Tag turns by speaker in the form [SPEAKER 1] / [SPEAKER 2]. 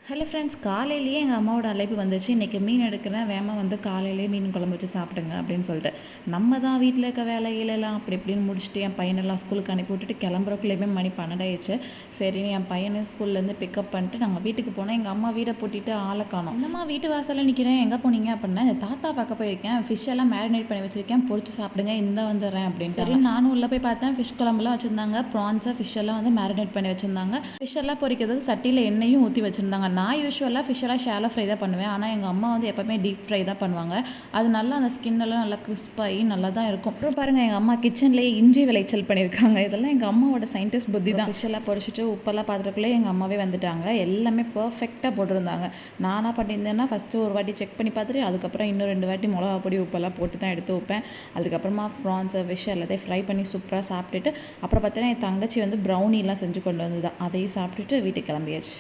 [SPEAKER 1] Hello friends, காலையிலேயே எங்கள் அம்மாவோட அழைப்பு வந்துச்சு. இன்றைக்கி மீன் எடுக்கிறேன், வேகமாக வந்து காலையிலேயே மீன் குழம்பு வச்சு சாப்பிடுங்க அப்படின்னு சொல்லிட்டு. நம்ம தான் வீட்டில் இருக்க வேலையிலலாம் அப்படி இப்படின்னு முடிச்சுட்டு என் பையனெல்லாம் ஸ்கூலுக்கு அனுப்பி விட்டுட்டு கிளம்புறக்குள்ளேயுமே மணி 12 ஆயிடுச்சு. சரின்னு என் பையனை ஸ்கூல்லேருந்து பிக்கப் பண்ணிட்டு நாங்கள் வீட்டுக்கு போனோம். எங்கள் அம்மா வீடை பூட்டிட்டு ஆளை காணோம். என்னம்மா வீட்டு வாசலில் நிற்கிறேன், எங்கே போனீங்க அப்படின்னா, இந்த தாத்தா பார்க்க போயிருக்கேன், ஃபிஷ் எல்லாம் மேரினேட் பண்ணி வச்சுருக்கேன், பொரிச்சு சாப்பிடுங்க, இந்த வந்துடுறேன் அப்படின்னு. சரி, நானும் உள்ளே போய் பார்த்தேன். ஃபிஷ் குழம்புலாம் வச்சுருந்தாங்க, ப்ரான்ஸை ஃபிஷ் எல்லாம் வந்து மேரினேட் பண்ணி வச்சுருந்தாங்க. ஃபிஷ் எல்லாம் பொரிக்கிறதுக்கு சட்டியில் எண்ணெயும் ஊற்றி வச்சுருந்தாங்க. நான் யூஸ்வலாக ஃபிஷ்ஷெல்லாம் ஷாலோ ஃப்ரை தான் பண்ணுவேன். ஆனால் எங்கள் அம்மா வந்து எப்போவுமே டீப் ஃப்ரை தான் பண்ணுவாங்க. அது நல்லா அந்த ஸ்கின்னெல்லாம் நல்லா கிறிஸ்பாகி நல்லா தான் இருக்கும். அப்புறம் பாருங்கள், எங்கள் அம்மா கிச்சன்லேயே இஞ்சி விளைச்சல் பண்ணியிருக்காங்க. இதெல்லாம் எங்கள் அம்மாவோட சயின்டிஸ்ட் புத்தி தான். ஃபிஷ்ஷெல்லாம் பொரிச்சிட்டு உப்பெல்லாம் பார்த்துட்டுக்குள்ளே எங்கள் அம்மாவே வந்துட்டாங்க. எல்லாமே பர்ஃபெக்டாக போட்டிருந்தாங்க. நானாக பண்ணியிருந்தேன்னா ஃபஸ்ட்டு ஒரு வாட்டி செக் பண்ணி பார்த்துட்டு அதுக்கப்புறம் இன்னும் 2 வாட்டி மிளகா பொடி உப்பெல்லாம் போட்டு தான் எடுத்து வைப்பேன். அதுக்கப்புறமா ப்ரான்ஸை ஃபிஷ் எல்லாத்தையும் ஃப்ரை பண்ணி சூப்பராக சாப்பிட்டுட்டு அப்புறம் பார்த்தீங்கன்னா என் தங்கச்சி வந்து ப்ரௌனிலாம் செஞ்சு கொண்டு வந்து தான் அதையும் சாப்பிட்டுட்டு வீட்டுக்கு கிளம்பியாச்சு.